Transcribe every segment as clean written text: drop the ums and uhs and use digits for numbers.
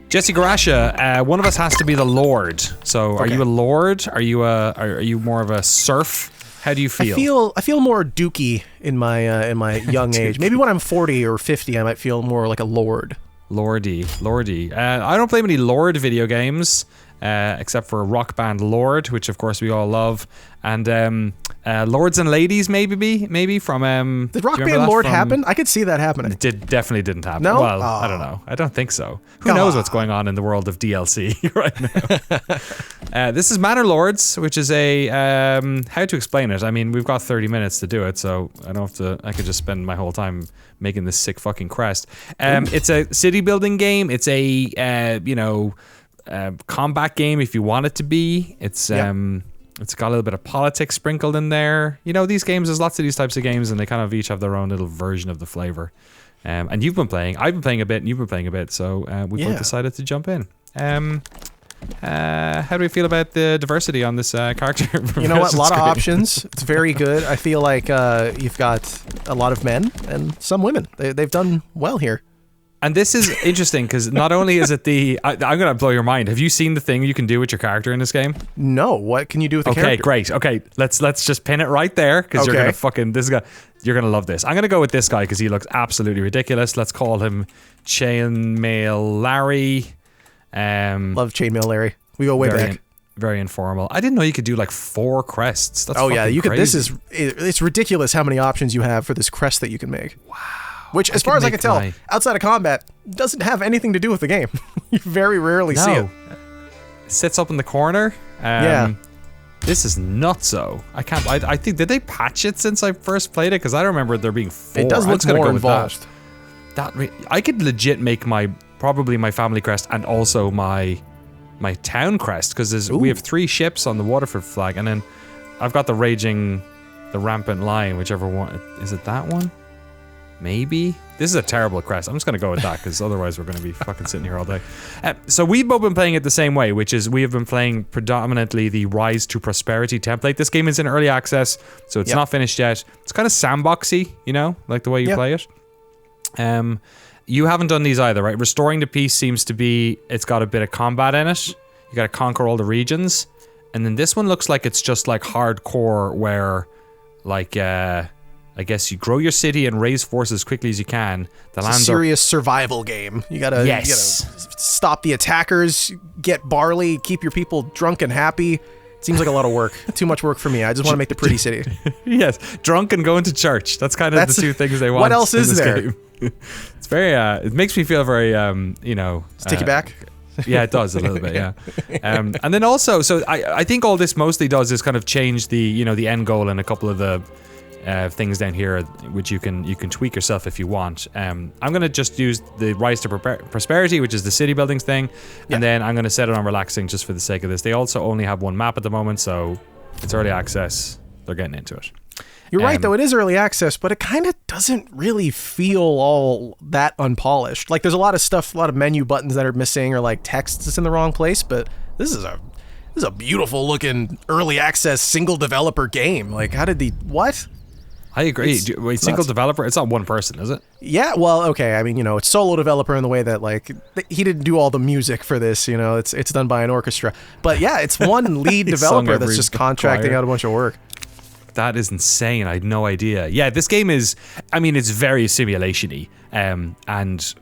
Jesse Guarascia, one of us has to be the Lord. So, are you a Lord? Are you more of a serf? How do you feel? I feel more dookie in my young age. Maybe when I'm 40 or 50, I might feel more like a lord. Lordy. I don't play many Lord video games, except for Rock Band Lord, which of course we all love, and Lords and Ladies maybe from Did Rock Band Lord happen? I could see that happening. It definitely didn't happen. No? Well, I don't know. I don't think so. Who knows what's going on in the world of DLC right now? This is Manor Lords, which is a how to explain it. I mean, we've got 30 minutes to do it, so I don't have to. I could just spend my whole time making this sick fucking crest. It's a city building game. It's a combat game if you want it to be. It's got a little bit of politics sprinkled in there. You know, these games, there's lots of these types of games, and they kind of each have their own little version of the flavor. And you've been playing, I've been playing a bit, and you've been playing a bit, so we both decided to jump in. How do we feel about the diversity on this character? You know what? A lot of options. It's very good. I feel like you've got a lot of men and some women. They've done well here. And this is interesting because not only is it I'm going to blow your mind. Have you seen the thing you can do with your character in this game? No. What can you do with the character? Okay, great. Okay, let's just pin it right there because you're going to you're going to love this. I'm going to go with this guy because he looks absolutely ridiculous. Let's call him Chainmail Larry. Love Chainmail Larry. We go way back. Very informal. I didn't know you could do like 4 crests. That's you could. crazy. It's ridiculous how many options you have for this crest that you can make. Wow. Which, as far as I can tell, outside of combat, doesn't have anything to do with the game. You very rarely see it. Sits up in the corner. This is nutso. I can't. I think, did they patch it since I first played it? Because I don't remember there being 4. It does look more involved. I could legit make probably my family crest and also my town crest, because we have 3 ships on the Waterford flag, and then I've got the rampant lion, whichever one. Is it that one? Maybe. This is a terrible crest. I'm just going to go with that because otherwise we're going to be fucking sitting here all day. So we've both been playing it the same way, which is we have been playing predominantly the Rise to Prosperity template. This game is in early access, so it's not finished yet. It's kind of sandboxy, you know, like the way you play it. You haven't done these either, right? Restoring the Peace seems to be, it's got a bit of combat in it. You got to conquer all the regions. And then this one looks like it's just like hardcore where like... I guess you grow your city and raise forces as quickly as you can. It's a serious survival game. You gotta stop the attackers, get barley, keep your people drunk and happy. Seems like a lot of work. Too much work for me. I just want to make the pretty city. Yes, drunk and going to church. That's kind of the 2 things they want. What else is there? Game. It's very. It makes me feel very. Take you back. Yeah, it does a little bit. Yeah, and then also, so I think all this mostly does is kind of change the the end goal and a couple of the. Things down here which you can tweak yourself if you want. I'm gonna just use the Rise to Prosperity, which is the city buildings thing, and then I'm gonna set it on relaxing just for the sake of this. They also only have 1 map at the moment, so it's early access. They're getting into it. You're right, though. It is early access, but it kind of doesn't really feel all that unpolished. Like, there's a lot of stuff, a lot of menu buttons that are missing, or like text that's in the wrong place, but this is a beautiful looking early access single developer game. Like, how did what? I agree. Wait, single developer? It's not one person, is it? Yeah, well, okay. I mean, it's solo developer in the way that, like, he didn't do all the music for this, it's done by an orchestra. But yeah, it's one lead developer that's just contracting out a bunch of work. That is insane. I had no idea. Yeah, this game is, it's very simulation-y. And,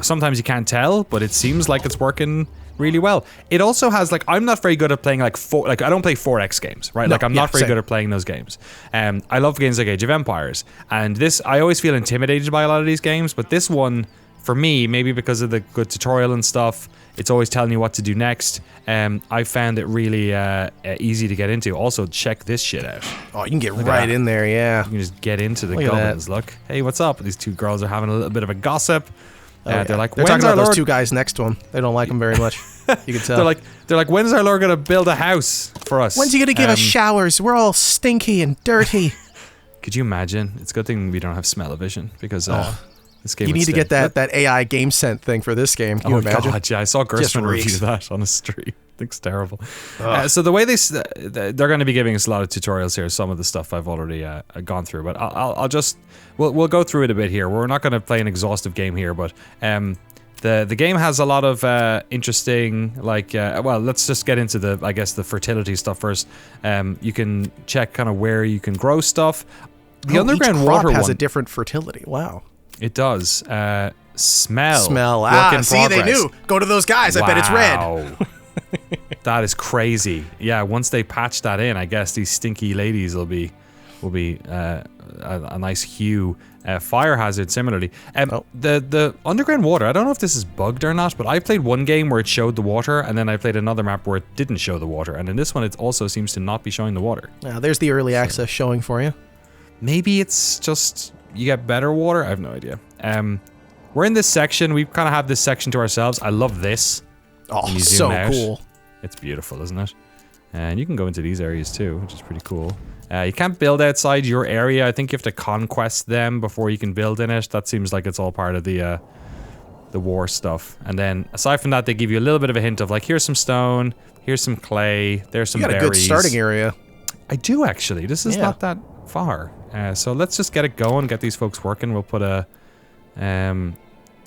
sometimes you can't tell, but it seems like it's working really well. It also has I'm not very good at playing I don't play 4X games, right? No, I'm not very good at playing those games. I love games like Age of Empires, and this I always feel intimidated by a lot of these games, but this one for me, maybe because of the good tutorial and stuff, it's always telling you what to do next. I found it really easy to get into. Also, check this shit out. Oh, you can get right in there, yeah. You can just get into the goblins. Look, hey, what's up? These 2 girls are having a little bit of a gossip. They're talking about those 2 guys next to him. They don't like him very much. You can tell. they're like, when's our Lord gonna build a house for us? When's he gonna give us showers? We're all stinky and dirty. Could you imagine? It's a good thing we don't have smell-o-vision because this game. You need to get that AI game scent thing for this game. Can you imagine? God, yeah, I saw Gerstmann review that on the street. It's terrible. So the way they're going to be giving us a lot of tutorials here. Some of the stuff I've already gone through, but we'll go through it a bit here. We're not going to play an exhaustive game here, but The game has a lot of interesting, like, well, let's just get into the, I guess, the fertility stuff first. You can check kind of where you can grow stuff. The underground each crop water has one, a different fertility. Wow. it does. Smell. Ah, in see, they progress. knew. Go to those guys. I bet it's red. Wow. That is crazy. Yeah, once they patch that in, I guess these stinky ladies will be a nice hue. Fire hazard similarly. The underground water, I don't know if this is bugged or not, but I played one game where it showed the water, and then I played another map where it didn't show the water, and in this one it also seems to not be showing the water. There's the early access showing for you. Maybe it's just you get better water. I have no idea. We're in this section. We kind of have this section to ourselves. I love this. Oh, When you zoom so out, cool. It's beautiful, isn't it? And you can go into these areas too, which is pretty cool. You can't build outside your area. I think you have to conquest them before you can build in it. That seems like it's all part of the war stuff. And then aside from that, they give you a little bit of a hint of like, here's some stone, here's some clay, there's some You got berries. a good starting area. I do actually. This is not that far. So let's just get it going, get these folks working. We'll put a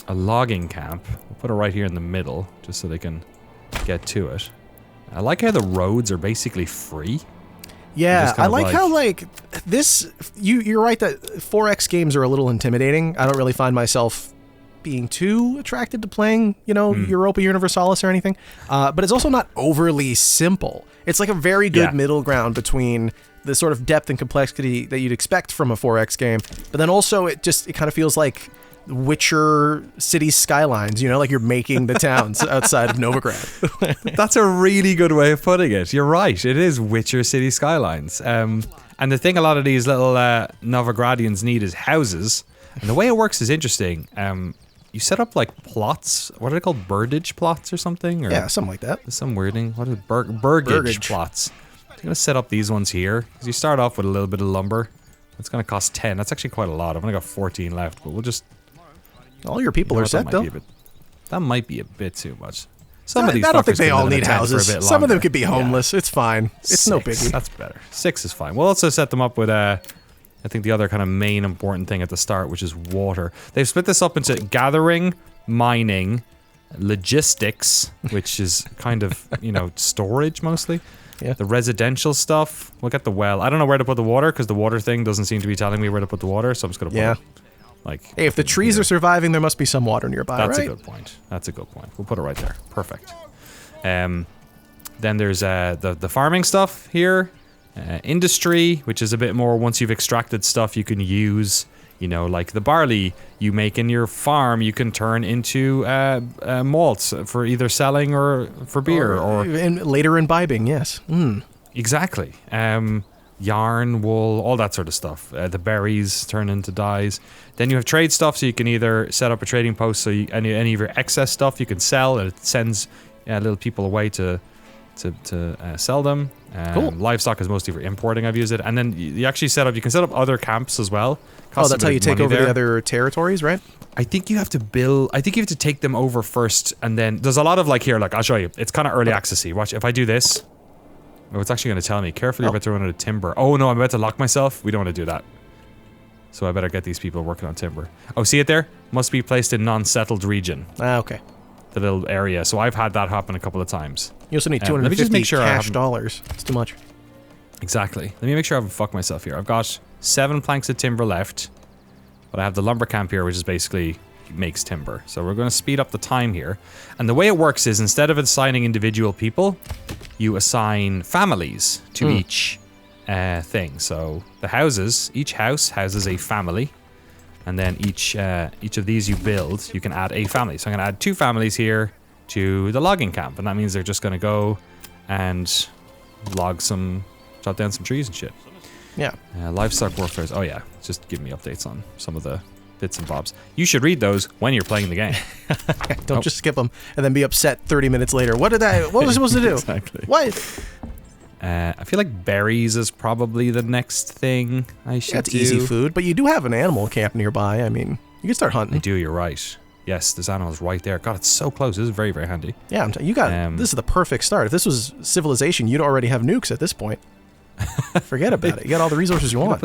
logging camp. We'll put it right here in the middle, just so they can get to it. I like how the roads are basically free. Yeah, I like how like this. You're right that 4X games are a little intimidating. I don't really find myself being too attracted to playing, Europa Universalis or anything. But it's also not overly simple. It's like a very good middle ground between the sort of depth and complexity that you'd expect from a 4X game, but then also it kind of feels like Witcher city skylines, like you're making the towns outside of Novigrad. That's a really good way of putting it. You're right. It is Witcher city skylines. And the thing a lot of these little Novigradians need is houses. And the way it works is interesting. You set up like plots. What are they called? Birdage plots or something? Or yeah, something like that. some weirding. What is burgage plots? I'm going to set up these ones here. Because you start off with a little bit of lumber. It's going to cost 10. That's actually quite a lot. I've only got 14 left. But we'll just... All your people are set, though. That might be a bit too much. Some of these I don't think fuckers they can all live in need a tent for a houses. bit Some of them longer. could be homeless. It's fine. It's no 6, biggie. That's better. 6 is fine. We'll also set them up with, I think the other kind of main important thing at the start, which is water. They've split this up into gathering, mining, logistics, which is kind of, storage mostly. Yeah. The residential stuff. We'll get the well. I don't know where to put the water because the water thing doesn't seem to be telling me where to put the water, so I'm just going to put it. Hey, if the trees are surviving, there must be some water nearby, That's right? a good point. That's a good point. We'll put it right there. Perfect. Then there's the farming stuff here. Industry, which is a bit more once you've extracted stuff you can use. Like the barley you make in your farm, you can turn into malts for either selling or for beer. Or later imbibing, yes. Exactly. Yarn, wool, all that sort of stuff. The berries turn into dyes. Then you have trade stuff, so you can either set up a trading post, so any of your excess stuff you can sell, and it sends little people away to sell them. Cool. Livestock is mostly for importing. I've used it, and then you actually you can set up other camps as well. Oh, that's how you take over the other territories, right? I think you have to build. I think you have to take them over first, and then there's a lot of I'll show you. It's kind of early accessy. Watch if I do this. Oh, it's actually going to tell me, carefully, you're about to run out of timber. Oh no, I'm about to lock myself. We don't want to do that. So I better get these people working on timber. Oh, see it there? Must be placed in non-settled region. Okay. The little area. So I've had that happen a couple of times. You also need let me just 250 make sure cash dollars. It's too much. Exactly. Let me make sure I haven't fucked myself here. I've got 7 planks of timber left. But I have the lumber camp here, which is basically makes timber. So we're going to speed up the time here. And the way it works is instead of assigning individual people, you assign families to each thing. So the houses, each house houses a family. And then each of these you build, you can add a family. So I'm going to add 2 families here to the logging camp. And that means they're just going to go and chop down some trees and shit. Yeah. Livestock warfare. Oh yeah, just give me updates on some of the bits and bobs. You should read those when you're playing the game. Don't just skip them and then be upset 30 minutes later. What was I supposed to do? Exactly. What? I feel like berries is probably the next thing I should That's do. easy food, but you do have an animal camp nearby. I mean, you can start hunting. I do, you're right. Yes, there's animals right there. God, it's so close. This is very, very handy. Yeah, you got this is the perfect start. If this was civilization, you'd already have nukes at this point. Forget about it. You got all the resources you want.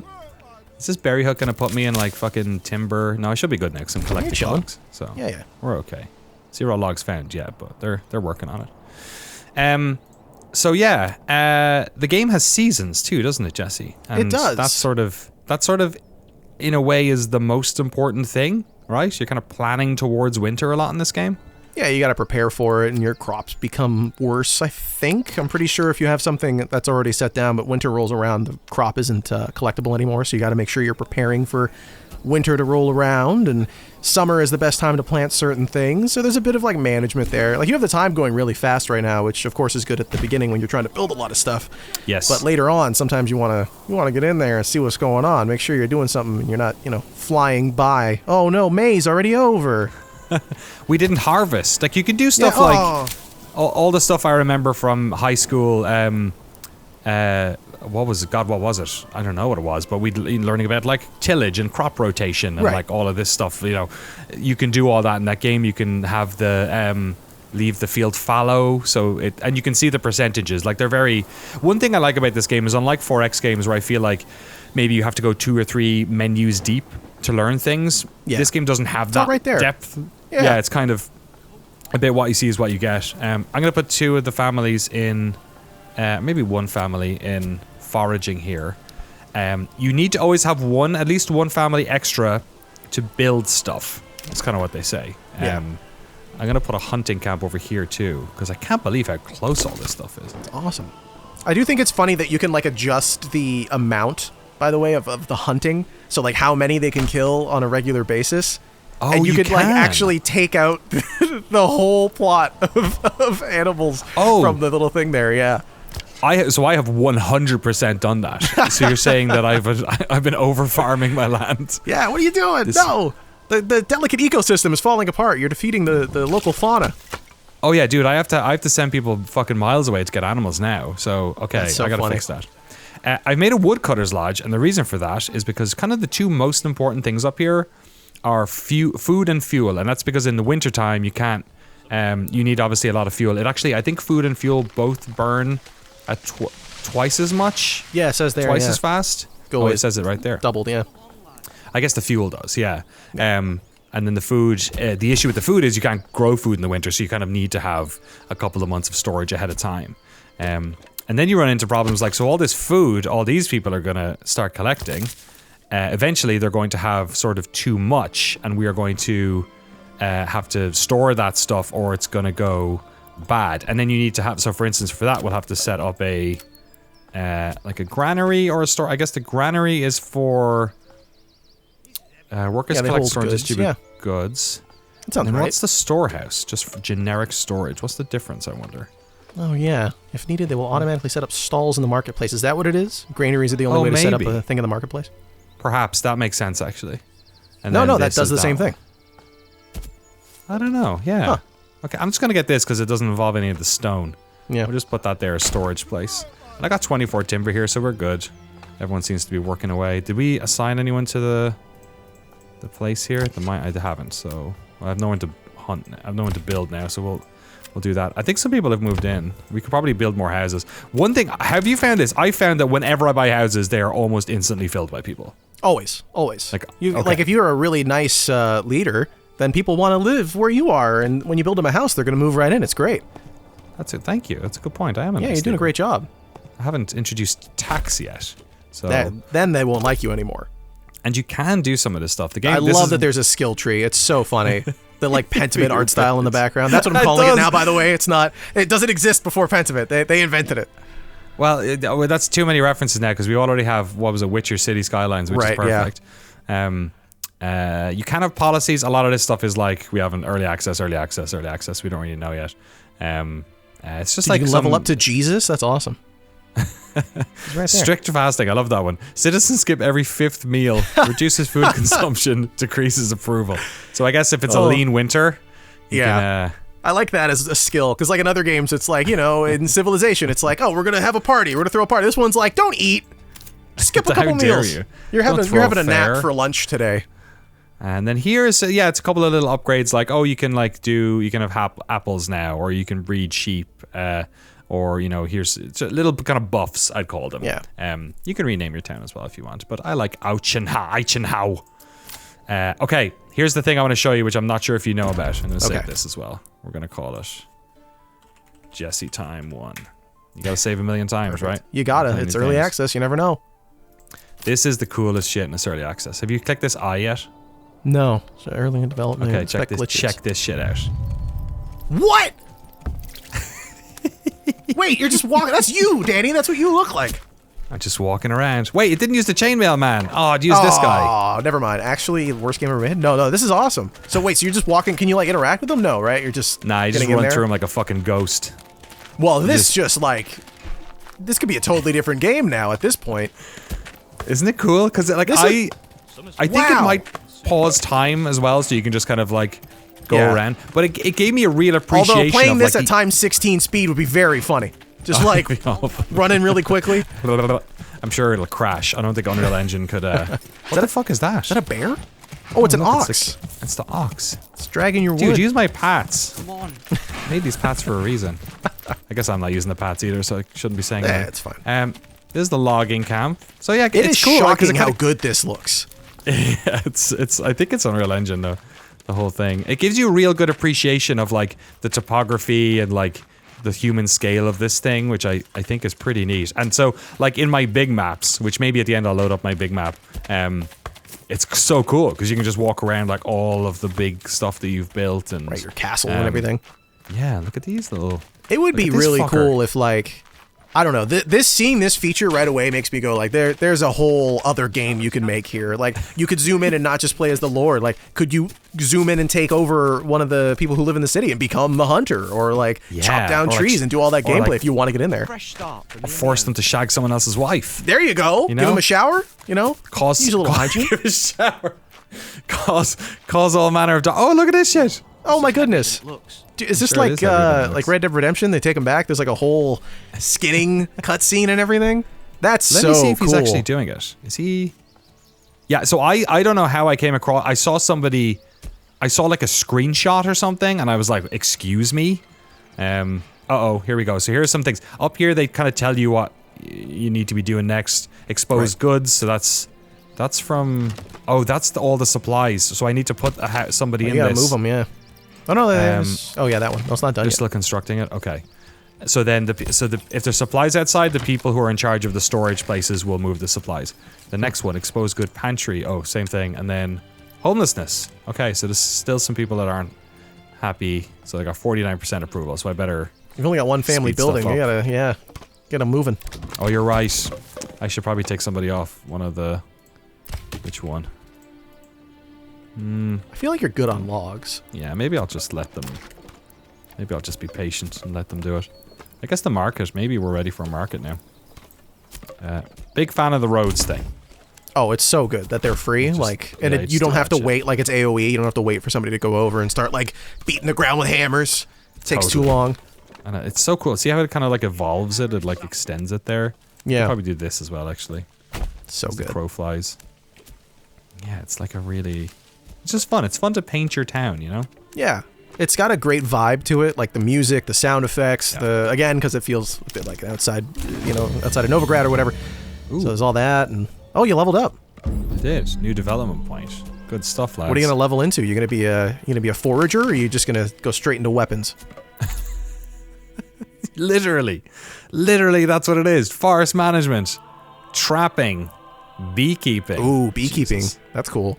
Is this berry hook gonna put me in like fucking timber? No, I should be good next. I'm collecting logs, so Yeah. we're okay. 0 logs found yet, but they're working on it. So yeah, the game has seasons too, doesn't it, Jesse? And it does. That sort of, in a way, is the most important thing, right? You're kind of planning towards winter a lot in this game. Yeah, you got to prepare for it, and your crops become worse, I think. I'm pretty sure if you have something that's already set down, but winter rolls around, the crop isn't collectible anymore, so you got to make sure you're preparing for winter to roll around, and summer is the best time to plant certain things, so there's a bit of, like, management there. Like, you have the time going really fast right now, which, of course, is good at the beginning when you're trying to build a lot of stuff. Yes. But later on, sometimes you want to get in there and see what's going on, make sure you're doing something and you're not, flying by. Oh, no, May's already over. We didn't harvest. Like, you can do stuff like all the stuff I remember from high school. What was it? God, what was it? I don't know what it was, but we'd learning about like tillage and crop rotation and like all of this stuff. You can do all that in that game. You can have the leave the field fallow, and you can see the percentages. Like they're very. One thing I like about this game is, unlike 4X games where I feel like maybe you have to go 2 or 3 menus deep to learn things. Yeah. This game doesn't have that right there. Depth. Yeah, it's kind of a bit what you see is what you get. I'm going to put 2 of the families in, maybe 1 family in foraging here. You need to always have at least one family extra to build stuff. That's kind of what they say. I'm going to put a hunting camp over here too, because I can't believe how close all this stuff is. It's awesome. I do think it's funny that you can like adjust the amount, by the way, of the hunting. So like how many they can kill on a regular basis. Oh, and you could like actually take out the whole plot of animals from the little thing there. Yeah. I have 100% done that. So you're saying that I've been over farming my land? Yeah. What are you doing? No, the delicate ecosystem is falling apart. You're defeating the local fauna. Oh yeah, dude. I have to send people fucking miles away to get animals now. So okay, I gotta fix that. I've made a woodcutter's lodge, and the reason for that is because kind of the 2 most important things up here are food and fuel, and that's because in the wintertime you can't. You need obviously a lot of fuel. I think food and fuel both burn at twice as much. Yeah, it says there. Twice as fast. It says it right there. Doubled, yeah. I guess the fuel does, yeah. And then the food. The issue with the food is you can't grow food in the winter, so you kind of need to have a couple of months of storage ahead of time. And then you run into problems like, so all this food, all these people are going to start collecting. Eventually, they're going to have sort of too much, and we are going to have to store that stuff, or it's going to go bad. And then you need to have, so for instance, for that, we'll have to set up a like a granary or a store. I guess the granary is for workers collect, store, and distribute goods. That sounds right. What's the storehouse? Just for generic storage. What's the difference, I wonder? Oh, yeah. If needed, they will automatically set up stalls in the marketplace. Is that what it is? Granaries are the only way to set up a thing in the marketplace? Perhaps. That makes sense, actually. And no, that does the same thing. I don't know. Yeah. Huh. Okay, I'm just going to get this because it doesn't involve any of the stone. Yeah. We'll just put that there as storage place. And I got 24 timber here, so we're good. Everyone seems to be working away. Did we assign anyone to the place here? I haven't, so I have no one to hunt. I have no one to build now, so we'll do that. I think some people have moved in. We could probably build more houses. One thing, have you found this? I found that whenever I buy houses, they are almost instantly filled by people. Always. Like if you're a really nice leader, then people want to live where you are, and when you build them a house, they're going to move right in. It's great. That's it. Thank you. That's a good point. I am a nice you're doing a great job. I haven't introduced tax yet, so then they won't like you anymore. And you can do some of this stuff. The game. I love that there's a skill tree. It's so funny. The like Pentiment art style in the background. That's what I'm calling it now, by the way. It's not. It doesn't exist before Pentiment. They invented it. Well, that's too many references now because we already have Witcher City Skylines, which is perfect. Yeah. You can have policies. A lot of this stuff is like we have an early access. We don't really know yet. It's just like you can level up to Jesus. That's awesome. Right there. Strict fasting. I love that one. Citizens skip every 5th meal. Reduces food consumption. Decreases approval. So I guess if it's a lean winter, you can, I like that as a skill because like in other games, it's like in Civilization, it's like, oh, we're gonna have a party. We're gonna throw a party. This one's like, don't eat. Skip a couple meals. You're having a nap for lunch today. And then here's it's a couple of little upgrades like you can have apples now, or you can breed sheep, or here's little kind of buffs, I'd call them. Yeah. You can rename your town as well if you want, but I like Eichenhau. Okay, here's the thing I want to show you, which I'm not sure if you know about. I'm going to Okay. save this as well. We're going to call it Jesse Time 1. You got to save a million times, right? You gotta. Tiny It's early things. access. You never know. This is the coolest shit in this early access. Have you clicked this eye yet? No. So early in development. Okay, Expect glitches. check this shit out. What? Wait, you're just walking. That's you, Danny. That's what you look like. I'm just walking around. Wait, it didn't use the chainmail man. Oh, it used this guy. Oh, never mind. Actually, worst game ever made. No, this is awesome. So wait, so you're just walking. Can you like interact with them? No, right? You're just Nah, you just getting in run there? through him like a fucking ghost. Well, this just like this could be a totally different game now at this point. Isn't it cool? Because like This I think it Wow. might pause time as well, so you can just kind of like go Yeah. around. But it gave me a real appreciation. Although playing of, this like, at times 16 speed would be very funny. Just like running really quickly. I'm sure it'll crash. I don't think Unreal Engine could. What the fuck is that? Is that a bear? Oh, it's an Look, ox. It's the ox. It's dragging your Dude, wood. use my pats. Come on. I made these pats for a reason. I guess I'm not using the pats either, so I shouldn't be saying Yeah, that. it's fine. This is the logging camp. So yeah, It it's is cool. right? 'Cause shocking it how kinda- good this looks. Yeah, it's. I think it's Unreal Engine though. The whole thing. It gives you a real good appreciation of like the topography and like the human scale of this thing, which I think is pretty neat. And so like in my big maps, which maybe at the end I'll load up my big map. It's so cool because you can just walk around like all of the big stuff that you've built and Right, your castle and everything. Yeah, look at these little. It would look be at this really fucker. cool if like I don't know. Seeing this feature right away makes me go like there's a whole other game you can make here. Like you could zoom in and not just play as the Lord. Like could you zoom in and take over one of the people who live in the city and become the hunter or like Yeah, chop down or like- trees and do all that or gameplay like- if you want to get in there. Fresh start. For me Force now. them to shag someone else's wife. There you go. You Give know? them a shower, you know? Cause Use a little hygiene. Give a shower. Cause all manner of. Oh, look at this shit. Oh my goodness. It looks. Is this sure it is everything like looks. Red Dead Redemption? They take him back. There's like a whole skinning cutscene and everything. That's Let so me see if cool. he's actually doing it. Is he? Yeah. So I don't know how I came across. I saw somebody. I saw like a screenshot or something, and I was like, "Excuse me." Uh-oh. Here we go. So here's some things up here. They kind of tell you what you need to be doing next. Expose goods. So that's from. Oh, that's all the supplies. So I need to put somebody You in gotta this. move them, yeah. Oh no, oh yeah, that one. No, it's not done They're yet. still constructing it. Okay. So then, if there's supplies outside, the people who are in charge of the storage places will move the supplies. The next one, expose good pantry. Oh, same thing. And then homelessness. Okay, so there's still some people that aren't happy. So they got 49% approval. So I better. You've only got one family Speed stuff building. You up. gotta, get them moving. Oh, you're right. I should probably take somebody off. One of the. Which one? I feel like you're good on logs. Yeah, maybe I'll just let them. Maybe I'll just be patient and let them do it. I guess the market. Maybe we're ready for a market now. Big fan of the roads thing. Oh, it's so good that they're free. Just- like, yeah, and you you just don't do have that to shit. wait. Like it's AOE. You don't have to wait for somebody to go over and start like beating the ground with hammers. It takes too Totally. long. And it's so cool. See how it kind of like evolves it? It like extends it there. Yeah. I'll probably do this as well, actually. So As the good. crow flies. Yeah, it's like a really. It's just fun. It's fun to paint your town, you know? Yeah. It's got a great vibe to it, like the music, the sound effects, Yeah. again, because it feels a bit like outside, outside of Novigrad or whatever. Ooh. So there's all that, and oh, you leveled up. I did. New development point. Good stuff, lads. What are you gonna level into? You're gonna be a forager, or are you just gonna go straight into weapons? Literally, that's what it is. Forest management, trapping, beekeeping. Ooh, beekeeping. Jesus. That's cool.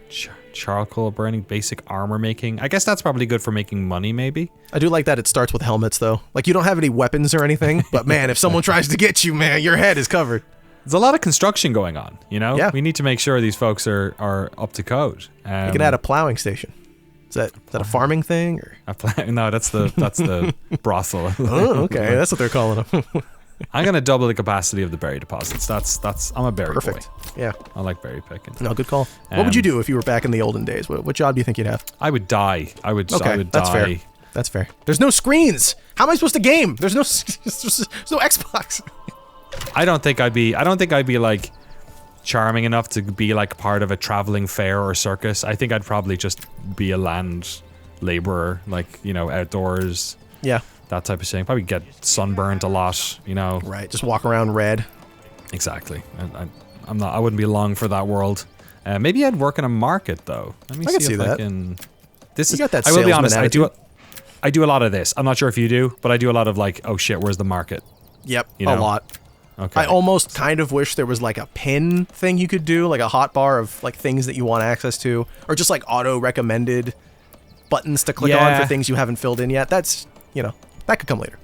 Charcoal burning, basic armor making. I guess that's probably good for making money, maybe. I do like that it starts with helmets, though. Like you don't have any weapons or anything, but man, if someone tries to get you, man, your head is covered. There's a lot of construction going on, you know? Yeah. We need to make sure these folks are up to code. You can add a plowing station. Is that a farming thing? Or? No, that's the brothel. Oh, okay, that's what they're calling them. I'm gonna double the capacity of the berry deposits. That's I'm a berry Perfect. boy. Yeah. I like berry picking. No, good call. What would you do if you were back in the olden days? What job do you think you'd have? I would die. I would Okay, die. that's fair. That's fair. There's no screens. How am I supposed to game? There's no Xbox. I don't think I'd be like charming enough to be like part of a traveling fair or circus. I think I'd probably just be a land laborer, like, outdoors, Yeah. that type of thing. Probably get sunburned a lot, Right. Just walk around red. Exactly. I wouldn't be long for that world. Maybe I'd work in a market though. Let me I can see see if that. I can. This You is. got that I will be salesman honest. attitude. I do a lot of this. I'm not sure if you do, but I do a lot of like, oh shit, where's the market? Yep, You know? a lot. Okay. I almost kind of wish there was like a pin thing you could do, like a hotbar of like things that you want access to, or just like auto recommended buttons to click on for things you haven't filled in yet. That's, that could come later.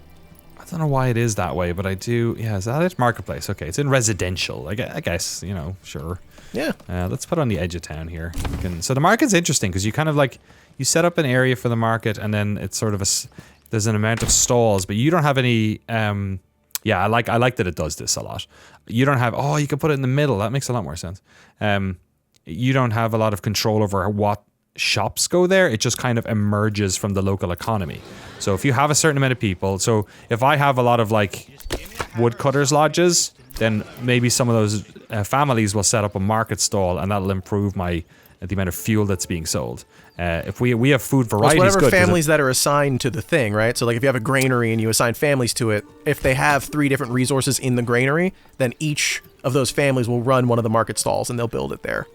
I don't know why it is that way, but I do. Yeah, is that it? Marketplace. Okay, it's in residential. I guess, sure. Yeah. Let's put it on the edge of town here. So the market's interesting because you kind of like, you set up an area for the market and then it's sort of there's an amount of stalls, but you don't have any, yeah, I like that it does this a lot. You don't have, you can put it in the middle. That makes a lot more sense. You don't have a lot of control over what shops go there. It just kind of emerges from the local economy. So if you have a certain amount of people, so if I have a lot of like woodcutters lodges, then maybe some of those families will set up a market stall and that'll improve the amount of fuel that's being sold. If we have food variety, whatever good, families that are assigned to the thing, right? So like if you have a granary and you assign families to it, if they have 3 different resources in the granary, then each of those families will run one of the market stalls and they'll build it there.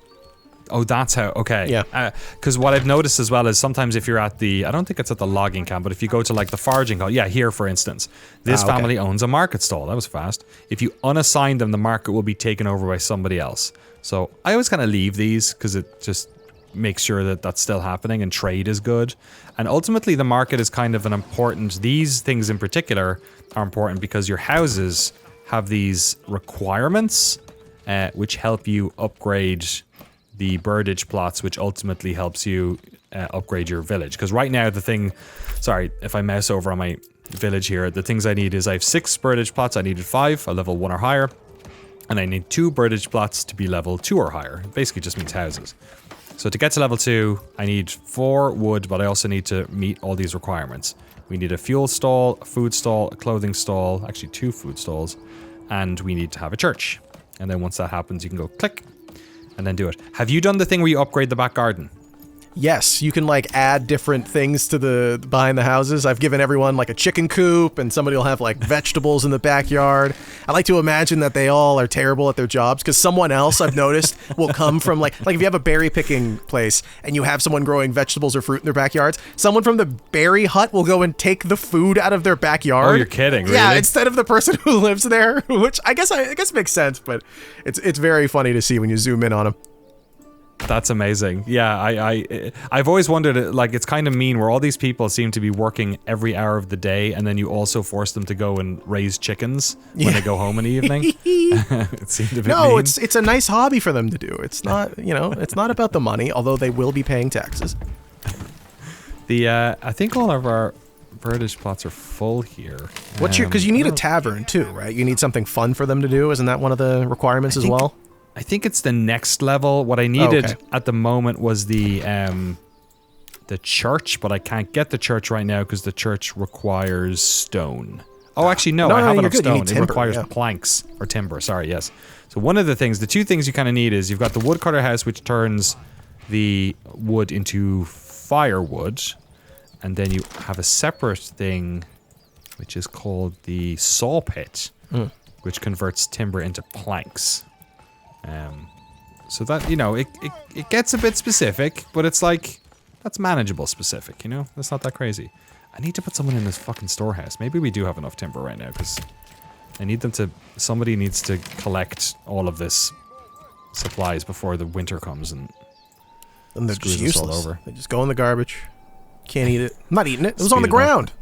Oh, that's how, okay. Yeah. Because what I've noticed as well is sometimes if you're at I don't think it's at the logging camp, but if you go to like the foraging hall, here for instance, this family owns a market stall. That was fast. If you unassign them, the market will be taken over by somebody else. So I always kind of leave these because it just makes sure that that's still happening and trade is good. And ultimately the market is kind of these things in particular are important because your houses have these requirements which help you upgrade the birdage plots, which ultimately helps you upgrade your village. Because right now sorry if I mouse over on my village here, the things I need is I have 6 birdage plots. I needed 5, a level 1 or higher. And I need 2 birdage plots to be level 2 or higher. It basically just means houses. So to get to level 2, I need 4 wood, but I also need to meet all these requirements. We need a fuel stall, a food stall, a clothing stall, actually 2 food stalls, and we need to have a church. And then once that happens, you can go click and then do it. Have you done the thing where you upgrade the back garden? Yes, you can like add different things to the behind the houses. I've given everyone like a chicken coop and somebody will have like vegetables in the backyard. I like to imagine that they all are terrible at their jobs because someone else I've noticed will come from like if you have a berry picking place and you have someone growing vegetables or fruit in their backyards, someone from the berry hut will go and take the food out of their backyard. Oh, you're kidding, really? Yeah, instead of the person who lives there, which I guess makes sense, but it's very funny to see when you zoom in on them. That's amazing. Yeah, I've always wondered, like, it's kind of mean where all these people seem to be working every hour of the day, and then you also force them to go and raise chickens when they go home in the evening. It seemed a bit mean. It's a nice hobby for them to do. It's not, it's not about the money, although they will be paying taxes. I think all of our birdage plots are full here. Because you need a tavern too, right? You need something fun for them to do. Isn't that one of the requirements as well? I think it's the next level. What I needed at the moment was the church, but I can't get the church right now because the church requires stone. Oh, actually, no, I have enough stone. It requires planks or timber. Sorry, yes. So one of the 2 things you kind of need is you've got the woodcutter house, which turns the wood into firewood, and then you have a separate thing, which is called the saw pit, which converts timber into planks. So that, it gets a bit specific, but it's like, that's manageable specific, That's not that crazy. I need to put someone in this fucking storehouse. Maybe we do have enough timber right now, because I need somebody needs to collect all of this supplies before the winter comes and they're just screws us useless. all over. They just go in the garbage. Can't eat it. I'm not eating it. It was on the ground.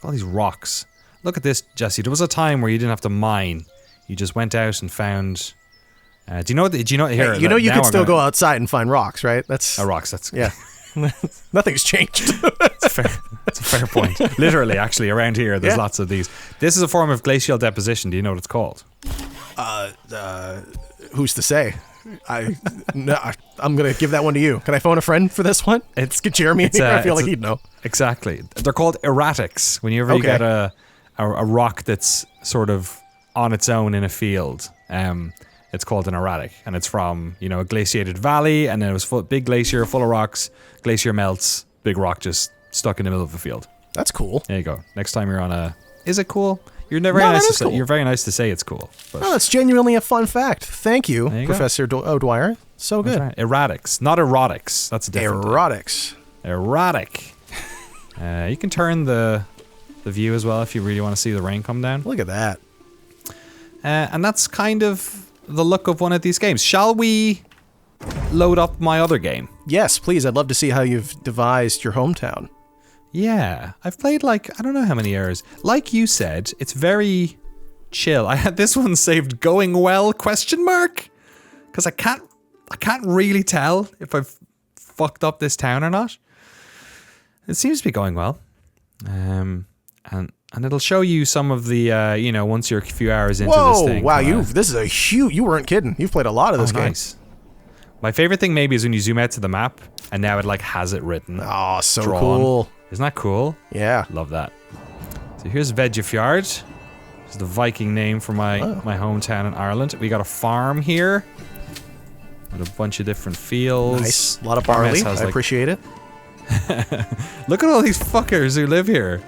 All these rocks. Look at this, Jesse. There was a time where you didn't have to mine. You just went out and found... do you know here? Hey, you could still go outside and find rocks, right? That's rocks. That's yeah. Nothing's changed. That's a fair point. Literally, actually, around here, there's lots of these. This is a form of glacial deposition. Do you know what it's called? Who's to say? I'm gonna give that one to you. Can I phone a friend for this one? Let's get Jeremy in here. I feel like he'd know. Exactly. They're called erratics. Whenever you get a rock that's sort of on its own in a field, it's called an erratic, and it's from a glaciated valley, and then it was big glacier full of rocks. Glacier melts, big rock just stuck in the middle of the field. That's cool. There you go. Next time you're on is it cool? You're never No, that nice is to cool. say. You're very nice to say it's cool. But Oh, that's genuinely a fun fact. Thank you, There you Professor O'Dwyer. So good. right. Erratics, not erotics. That's a different. Erotics. Erotic. You can turn the view as well if you really want to see the rain come down. Look at that. And that's kind of the look of one of these games. Shall we load up my other game? Yes, please. I'd love to see how you've devised your hometown. Yeah, I've played like, I don't know how many hours. Like you said, it's very chill. I had this one saved going well, question mark? Because I can't really tell if I've fucked up this town or not. It seems to be going well. And it'll show you some of the, once you're a few hours into this thing. Wow, this is a huge, you weren't kidding. You've played a lot of this game. Nice. My favorite thing maybe is when you zoom out to the map and now it like has it written. Oh, so drawn. cool. Isn't that cool? Yeah. Love that. So here's Vegefjord. It's the Viking name for my hometown in Ireland. We got a farm here with a bunch of different fields. Nice. A lot of barley. I appreciate it. Look at all these fuckers who live here.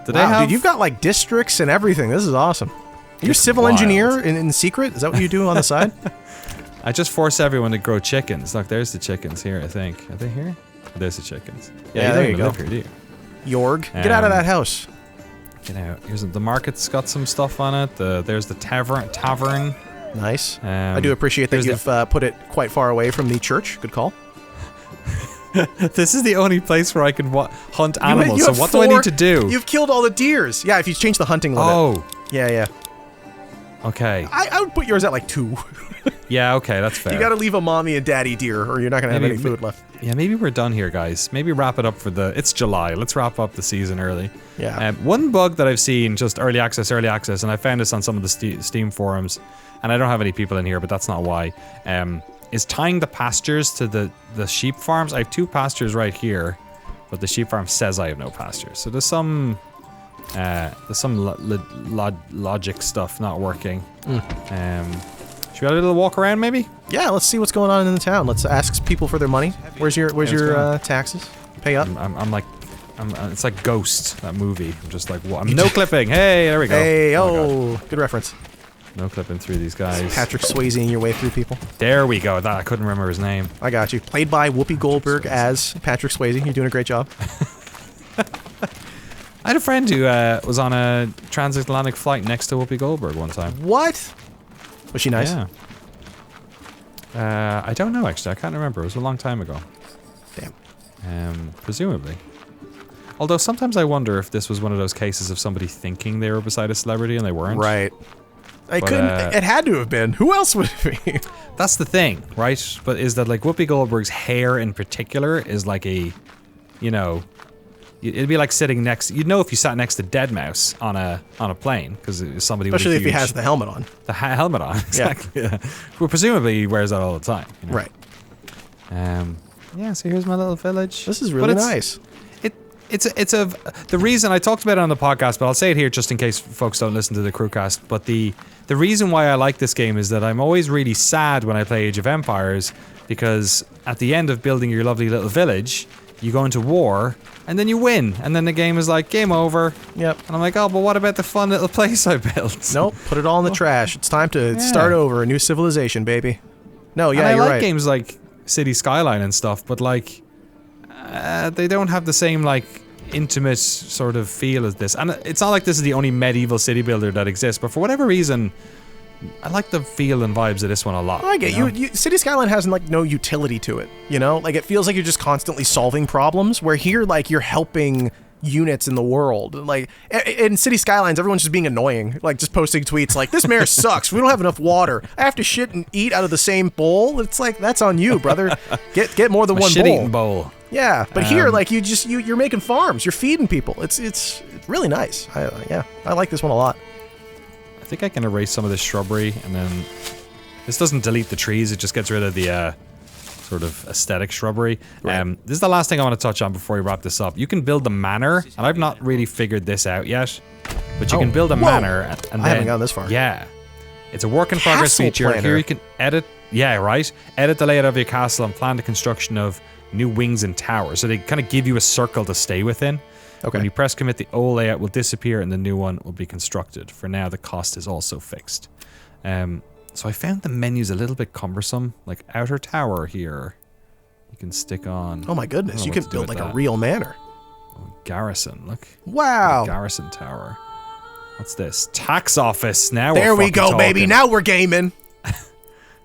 Do they have... dude, you've got like districts and everything. This is awesome. You're a It's civil wild. engineer in secret? Is that what you do on the side? I just force everyone to grow chickens. Look, there's the chickens here, I think. Are they here? There's the chickens. Yeah, you there don't you even go. live here, do you? Jorg, get out of that house. Get out. Here's the market's got some stuff on it. There's the tavern. Nice. I do appreciate that there's you've put it quite far away from the church. Good call. This is the only place where I can hunt animals. You So have what do I need to do? You've killed all the deers. Yeah, if you change the hunting limit. Oh, Yeah. okay. I would put yours at like 2. Yeah, okay, that's fair. You gotta leave a mommy and daddy deer or you're not gonna have any food left. Yeah, maybe we're done here, guys. Maybe wrap it up for it's July. Let's wrap up the season early. Yeah. One bug that I've seen, just early access, and I found this on some of the Steam forums, and I don't have any people in here, but that's not why, is tying the pastures to the sheep farms. I have 2 pastures right here, but the sheep farm says I have no pastures. So there's some logic stuff not working. Should we have a little walk around, maybe? Yeah, let's see what's going on in the town. Let's ask people for their money. Where's your taxes? Pay up. It's like Ghost, that movie. I'm just like, I'm no clipping. Hey, there we go. Hey, Oh my good reference. no clipping through these guys. Patrick Swayze your way through people. There we go. I couldn't remember his name. I got you. Played by Whoopi Goldberg as Patrick Swayze. You're doing a great job. I had a friend who was on a transatlantic flight next to Whoopi Goldberg one time. What? Was she nice? Yeah. I don't know, actually. I can't remember. It was a long time ago. Damn. Presumably. Although sometimes I wonder if this was one of those cases of somebody thinking they were beside a celebrity and they weren't. Right. It had to have been. Who else would it be? That's the thing, right? But is that like Whoopi Goldberg's hair in particular is like a, it'd be like sitting next. You'd know if you sat next to Deadmau5 on a plane because somebody. Especially with if he has the helmet on. The helmet on, exactly. Yeah. Well, presumably he wears that all the time. Right. Yeah. So here's my little village. This is really nice. The reason I talked about it on the podcast, but I'll say it here just in case folks don't listen to the crewcast. But the reason why I like this game is that I'm always really sad when I play Age of Empires because at the end of building your lovely little village, you go into war and then you win, and then the game is like game over. Yep. And I'm like, oh, but what about the fun little place I built? Nope. Put it all in the trash. It's time to start over, a new civilization, baby. No, yeah, and you're I like right. games like City Skyline and stuff, but like they don't have the same like intimate sort of feel as this. And it's not like this is the only medieval city builder that exists, but for whatever reason, I like the feel and vibes of this one a lot. I get you. City Skyline has like no utility to it, Like it feels like you're just constantly solving problems. Where here, like you're helping units in the world. Like in City Skylines, everyone's just being annoying, like just posting tweets like, "This mayor sucks. We don't have enough water. I have to shit and eat out of the same bowl." It's like that's on you, brother. Get more than one shit-eating bowl. bowl. Yeah, but here, like you're making farms. You're feeding people. It's really nice. I like this one a lot. I think I can erase some of this shrubbery, and then this doesn't delete the trees. It just gets rid of the sort of aesthetic shrubbery. Right. This is the last thing I want to touch on before we wrap this up. You can build the manor, and I've not really figured this out yet, but you can build a manor, and I haven't gone this far. Yeah, it's a work in progress Castle feature. planner. Here you can edit. Yeah, right. Edit the layout of your castle and plan the construction of new wings and towers. So they kind of give you a circle to stay within. Okay. When you press commit, the old layout will disappear and the new one will be constructed. For now, the cost is also fixed. So I found the menus a little bit cumbersome. Like outer tower here, you can stick on. Oh my goodness, you can build like a real manor. Oh, garrison, look. Wow. Garrison tower. What's this? Tax office. Now there we're we go, talking. baby. Now we're gaming.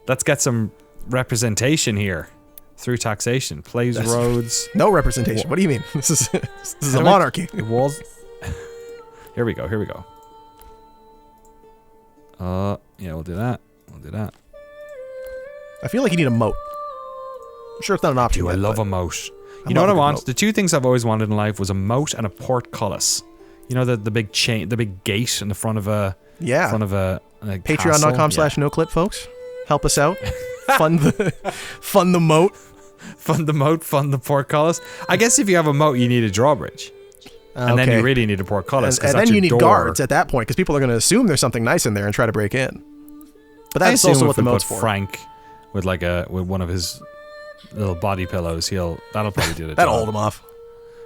Let's get some representation here through taxation. Plays roads. No representation. What do you mean? This is a monarchy. Walls. Here we go. Here we go. Yeah, we'll do that. We'll do that. I feel like you need a moat. I'm sure it's not an option. I love a moat. You know what I want? The two things I've always wanted in life was a moat and a portcullis. You know the big chain, the big gate in the front of a Patreon.com/noclip, folks. Help us out. Fund the moat. Fund the moat. Fund the portcullis. I guess if you have a moat, you need a drawbridge. And then you really need a portcullis. And then you need guards at that point because people are going to assume there's something nice in there and try to break in. But that's also what the moat's for. Frank with one of his little body pillows, that'll probably do it. That'll hold him off.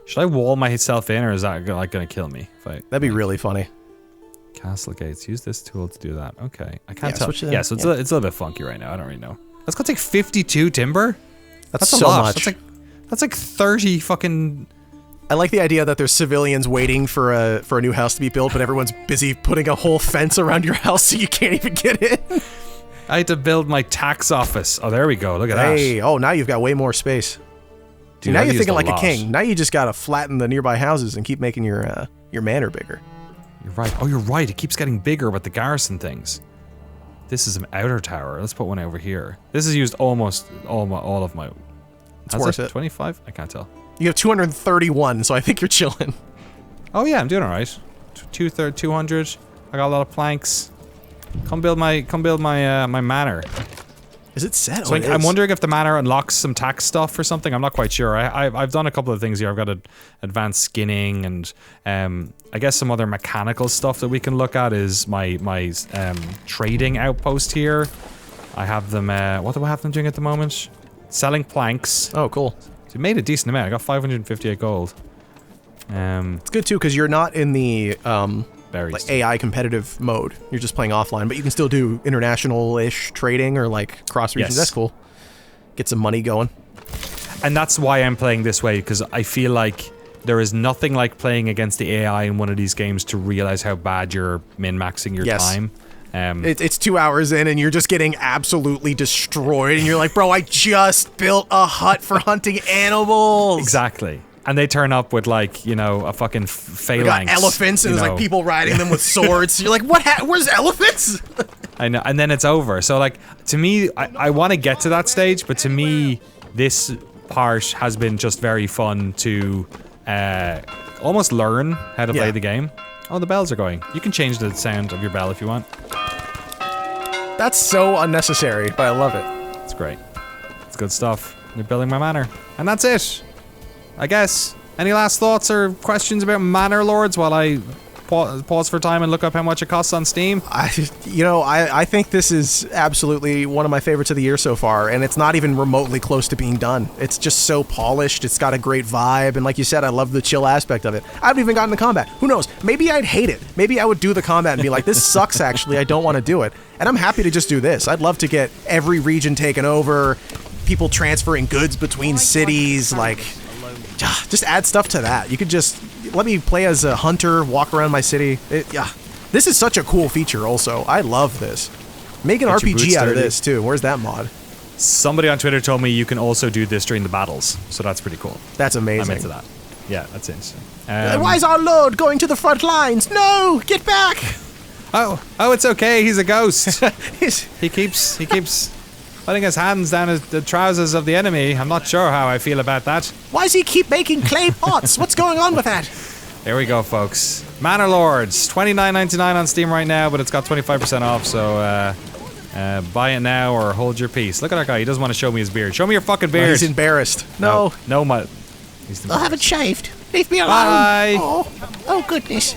Should I wall myself in, or is that like going to kill me? That'd be really funny. Castle gates. Use this tool to do that. Okay, I can't tell. Yeah, so it's a little bit funky right now. I don't really know. That's gonna take 52 timber. That's so much. That's like 30 fucking. I like the idea that there's civilians waiting for a new house to be built, but everyone's busy putting a whole fence around your house so you can't even get in. I had to build my tax office. Oh, there we go. Look at that. Hey, now you've got way more space. Dude, now you're thinking like a king. Now you just gotta flatten the nearby houses and keep making your manor bigger. You're right. Oh, you're right. It keeps getting bigger with the garrison things. This is an outer tower. Let's put one over here. This has used almost all of my. It's worth it. 25? I can't tell. You have 231, so I think you're chilling. Oh yeah, I'm doing all right. 200. I got a lot of planks. Come build my my manor. Is it set? So I'm wondering if the manor unlocks some tax stuff or something. I'm not quite sure. I've done a couple of things here. I've got advanced skinning and I guess some other mechanical stuff that we can look at is my trading outpost here. I have them. What do I have them doing at the moment? Selling planks. Oh, cool. So you made a decent amount. I got 558 gold. It's good too because you're not in the like AI competitive mode. You're just playing offline, but you can still do international-ish trading or like cross regions. Yes. That's cool. Get some money going. And that's why I'm playing this way because I feel like there is nothing like playing against the AI in one of these games to realize how bad you're min-maxing your time. It's 2 hours in and you're just getting absolutely destroyed and you're like, bro, I just built a hut for hunting animals. Exactly. And they turn up with like, a fucking phalanx. Got elephants and there's like people riding them with swords. You're like, what? Where's elephants? I know. And then it's over. So like, to me, I want to get to that stage, but to me, this part has been just very fun to almost learn how to play the game. Oh, the bells are going. You can change the sound of your bell if you want. That's so unnecessary, but I love it. It's great. It's good stuff. You're building my manor. And that's it. I guess. Any last thoughts or questions about Manor Lords while I pause for time and look up how much it costs on Steam? I think this is absolutely one of my favorites of the year so far, and it's not even remotely close to being done. It's just so polished. It's got a great vibe, and like you said, I love the chill aspect of it. I haven't even gotten to combat. Who knows? Maybe I'd hate it. Maybe I would do the combat and be like, this sucks actually, I don't want to do it. And I'm happy to just do this. I'd love to get every region taken over, people transferring goods between cities, like... just add stuff to that. You could just let me play as a hunter, walk around my city. This is such a cool feature also. I love this. Make an RPG out of this too. Where's that mod? Somebody on Twitter told me you can also do this during the battles, so that's pretty cool. That's amazing. I'm into that. Yeah, that's interesting. Why is our lord going to the front lines? No, get back! Oh, it's okay. He's a ghost. He keeps putting his hands down the trousers of the enemy. I'm not sure how I feel about that. Why does he keep making clay pots? What's going on with that? There we go, folks. Manor Lords, $29.99 on Steam right now, but it's got 25% off, so buy it now or hold your peace. Look at that guy. He doesn't want to show me his beard. Show me your fucking beard. He's embarrassed. No. I haven't shaved. Leave me alone. Bye. Oh goodness.